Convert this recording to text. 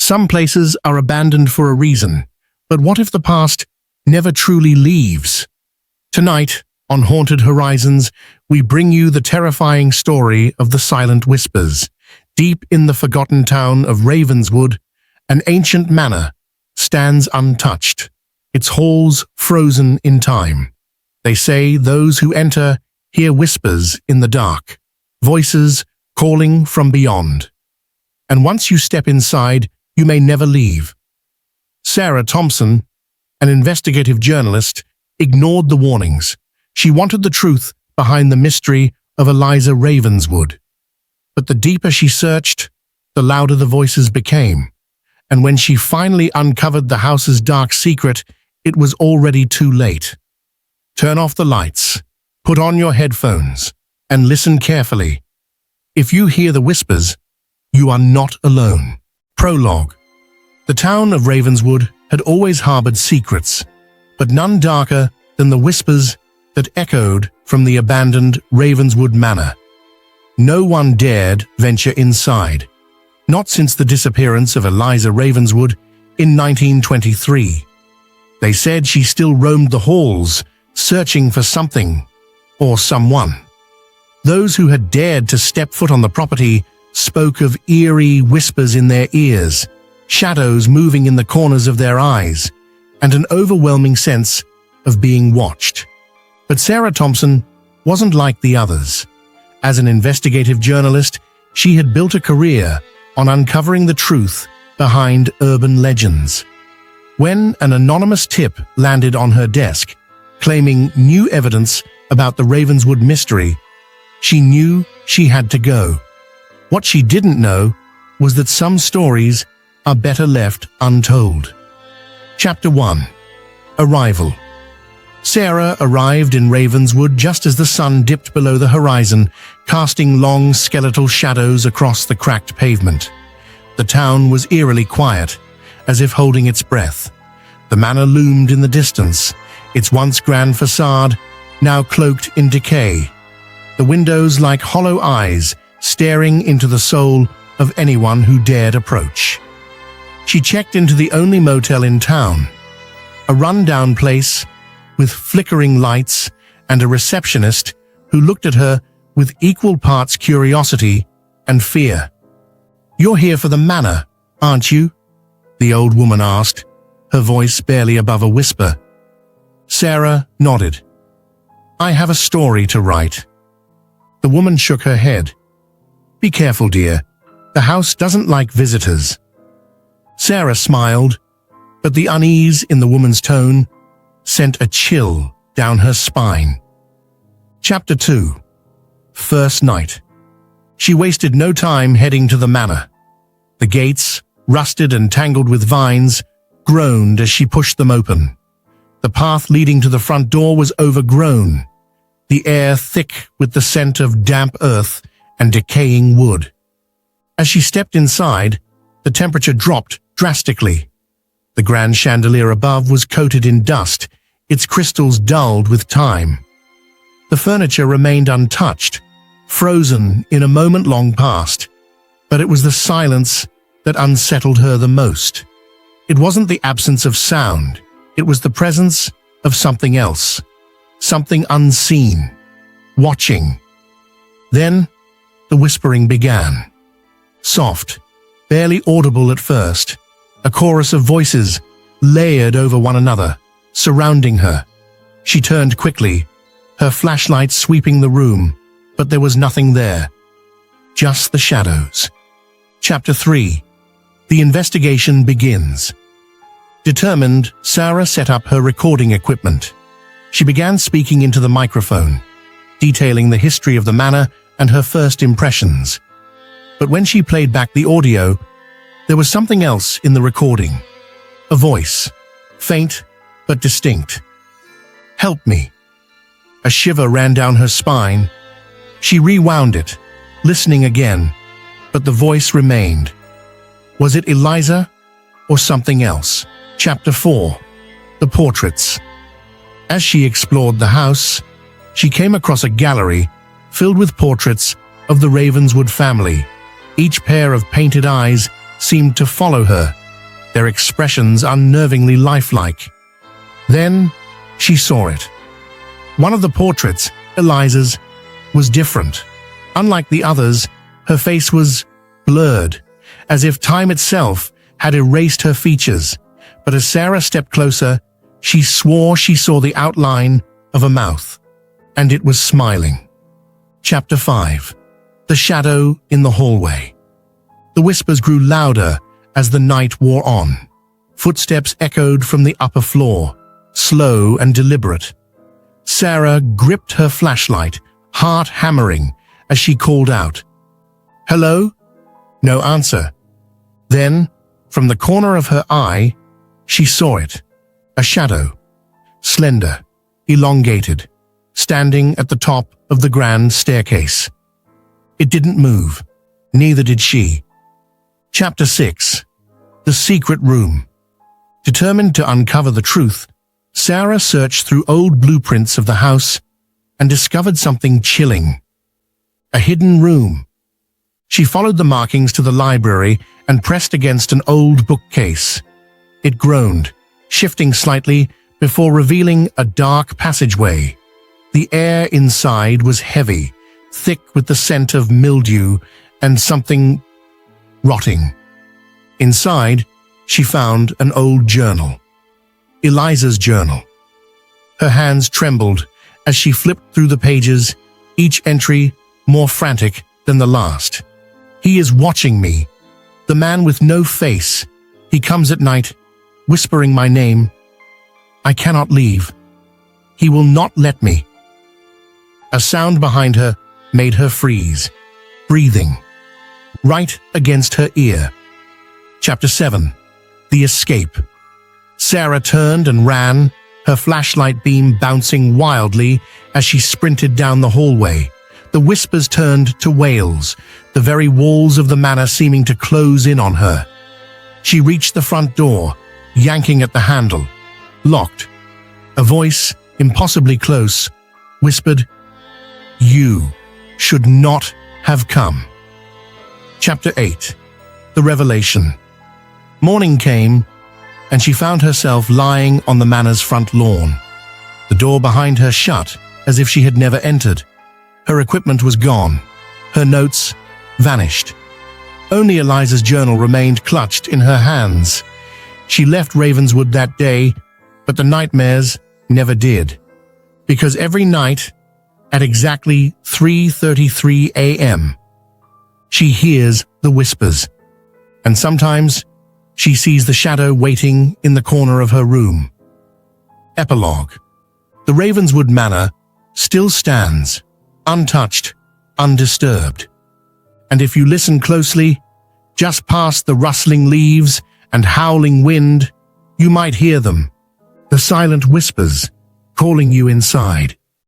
Some places are abandoned for a reason, but what if the past never truly leaves? Tonight, on Haunted Horizons, we bring you the terrifying story of the Silent Whispers. Deep in the forgotten town of Ravenswood, an ancient manor stands untouched, its halls frozen in time. They say those who enter hear whispers in the dark, voices calling from beyond. And once you step inside, you may never leave. Sara Thompson, an investigative journalist, ignored the warnings. She wanted the truth behind the mystery of Eliza Ravenswood. But the deeper she searched, the louder the voices became. And when she finally uncovered the house's dark secret, it was already too late. Turn off the lights, put on your headphones, and listen carefully. If you hear the whispers, you are not alone. Prologue. The town of Ravenswood had always harbored secrets, but none darker than the whispers that echoed from the abandoned Ravenswood Manor. No one dared venture inside, not since the disappearance of Eliza Ravenswood in 1923. They said she still roamed the halls, searching for something or someone. Those who had dared to step foot on the property spoke of eerie whispers in their ears, shadows moving in the corners of their eyes, and an overwhelming sense of being watched. But Sara Thompson wasn't like the others. As an investigative journalist, she had built a career on uncovering the truth behind urban legends. When an anonymous tip landed on her desk, claiming new evidence about the Ravenswood mystery, she knew she had to go. What she didn't know was that some stories are better left untold. Chapter 1. Arrival. Sara arrived in Ravenswood just as the sun dipped below the horizon, casting long skeletal shadows across the cracked pavement. The town was eerily quiet, as if holding its breath. The manor loomed in the distance, its once grand facade now cloaked in decay. The windows like hollow eyes, staring into the soul of anyone who dared approach. She checked into the only motel in town, a run-down place with flickering lights and a receptionist who looked at her with equal parts curiosity and fear. "You're here for the manor, aren't you?" the old woman asked, her voice barely above a whisper. Sara nodded. "I have a story to write." The woman shook her head. "Be careful, dear. The house doesn't like visitors." Sara smiled, but the unease in the woman's tone sent a chill down her spine. Chapter 2. First night. She wasted no time heading to the manor. The gates, rusted and tangled with vines, groaned as she pushed them open. The path leading to the front door was overgrown, the air thick with the scent of damp earth and decaying wood. As she stepped inside, the temperature dropped drastically. The grand chandelier above was coated in dust, its crystals dulled with time. The furniture remained untouched, frozen in a moment long past, but it was the silence that unsettled her the most. It wasn't the absence of sound, it was the presence of something else, something unseen, watching. Then, the whispering began. Soft, barely audible at first, a chorus of voices layered over one another, surrounding her. She turned quickly, her flashlight sweeping the room, but there was nothing there. Just the shadows. Chapter 3. The investigation begins. Determined, Sara set up her recording equipment. She began speaking into the microphone, detailing the history of the manor and her first impressions. But when she played back the audio, there was something else in the recording. A voice, faint but distinct. "Help me." A shiver ran down her spine. She rewound it, listening again, but the voice remained. Was it Eliza or something else? Chapter 4. The Portraits. As she explored the house, she came across a gallery filled with portraits of the Ravenswood family, each pair of painted eyes seemed to follow her, their expressions unnervingly lifelike. Then she saw it. One of the portraits, Eliza's, was different. Unlike the others, her face was blurred, as if time itself had erased her features. But as Sara stepped closer, she swore she saw the outline of a mouth, and it was smiling. Chapter 5. The Shadow in the Hallway. The whispers grew louder as the night wore on. Footsteps echoed from the upper floor, slow and deliberate. Sara gripped her flashlight, heart hammering, as she called out, "Hello?" No answer. Then, from the corner of her eye, she saw it. A shadow, slender, elongated, standing at the top of the grand staircase. It didn't move. Neither did she. Chapter 6. The Secret Room. Determined to uncover the truth, Sara searched through old blueprints of the house and discovered something chilling. A hidden room. She followed the markings to the library and pressed against an old bookcase. It groaned, shifting slightly before revealing a dark passageway. The air inside was heavy, thick with the scent of mildew and something rotting. Inside, she found an old journal. Eliza's journal. Her hands trembled as she flipped through the pages, each entry more frantic than the last. "He is watching me. The man with no face. He comes at night, whispering my name. I cannot leave. He will not let me." A sound behind her made her freeze, breathing, right against her ear. Chapter 7. The Escape. Sara turned and ran, her flashlight beam bouncing wildly as she sprinted down the hallway. The whispers turned to wails, the very walls of the manor seeming to close in on her. She reached the front door, yanking at the handle. Locked. A voice, impossibly close, whispered, "You should not have come." Chapter 8. The Revelation. Morning came, and she found herself lying on the manor's front lawn. The door behind her shut, as if she had never entered. Her equipment was gone. Her notes vanished. Only Eliza's journal remained clutched in her hands. She left Ravenswood that day, but the nightmares never did. Because every night, at exactly 3:33 a.m., she hears the whispers, and sometimes she sees the shadow waiting in the corner of her room. Epilogue. The Ravenswood Manor still stands, untouched, undisturbed. And if you listen closely, just past the rustling leaves and howling wind, you might hear them, the silent whispers calling you inside.